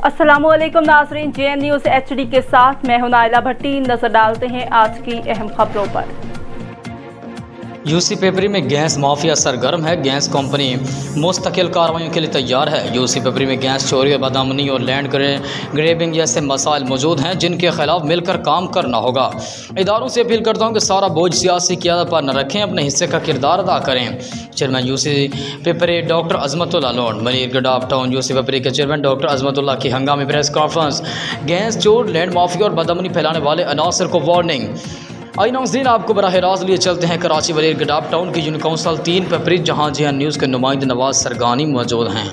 अस्सलामुअलैकुम नाज़रीन, JN news HD के साथ मैं हूं नाइला भट्टी। नजर डालते हैं आज की अहम खबरों पर। यूसी पेपरी में गैस माफिया सरगर्म है। गैस कंपनी मुस्तकिल कार्रवाइयों के लिए तैयार है। यूसी पेपरी में गैस चोरी और बदअमनी और लैंड ग्रेबिंग जैसे मसाइल मौजूद हैं जिनके खिलाफ मिलकर काम करना होगा। इदारों से अपील करता हूँ कि सारा बोझ सियासी क़यादत पर न रखें, अपने हिस्से का किरदार अदा करें। Chairman UC Pipri doctor Azmatullah Lone मलिरगढ़ टाउन यूसी पेपरी के चेयरमैन डॉक्टर अजमतुल्लाह की हंगामी प्रेस कॉन्फ्रेंस। गैस चोर, लैंड माफिया और बदअमनी फैलाने वाले अनासर को वार्निंग। आई नाज़रीन, आपको बराह रास्त लिए चलते हैं कराची मलिरगढ़ टाउन की यूनियन काउंसिल 3 पेपरी, जहां JN न्यूज़ के नुमाइंदे नवाज सरगानी मौजूद हैं।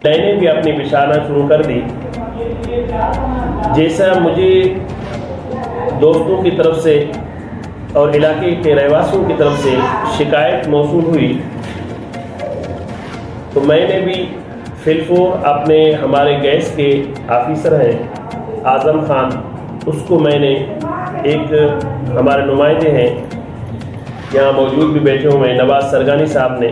मैंने भी अपनी बिशाना शुरू कर दी। जैसा मुझे दोस्तों की तरफ से और इलाके के रहवासियों की तरफ से शिकायत मौसूल हुई, तो मैंने भी फिलफोर अपने हमारे गैस के ऑफिसर हैं आज़म खान, उसको मैंने एक हमारे नुमाइंदे हैं यहाँ मौजूद भी बैठे हुए हैं, नवाज सरगानी साहब ने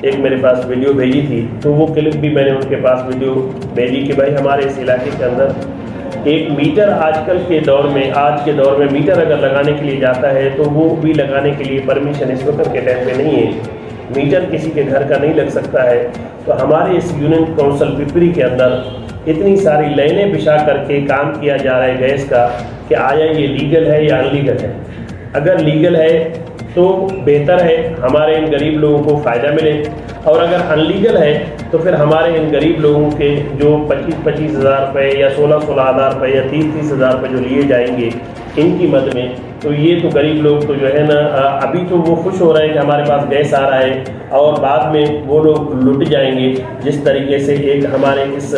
एक मेरे पास वीडियो भेजी थी, तो वो क्लिप भी मैंने उनके पास वीडियो भेजी कि भाई हमारे इस इलाके के अंदर एक मीटर आजकल के दौर में, आज के दौर में मीटर अगर लगाने के लिए जाता है तो वो भी लगाने के लिए परमिशन इस वक्त के टाइम पे नहीं है। मीटर किसी के घर का नहीं लग सकता है। तो हमारे इस यूनियन काउंसिल पिपरी के अंदर इतनी सारी लाइनें बिछा करके काम किया जा रहा है गैस का कि आया ये लीगल है या अनलीगल है। अगर लीगल है तो बेहतर है, हमारे इन गरीब लोगों को फ़ायदा मिले, और अगर अनलीगल है तो फिर हमारे इन गरीब लोगों के जो 25-25 हज़ार रुपये या 16-16 हज़ार रुपये या 30-30 हज़ार रुपये जो लिए जाएंगे इनकी मद में, तो ये तो गरीब लोग तो जो है ना, अभी तो वो खुश हो रहे हैं कि हमारे पास गैस आ रहा है, और बाद में वो लोग लुट जाएंगे जिस तरीके से एक हमारे इस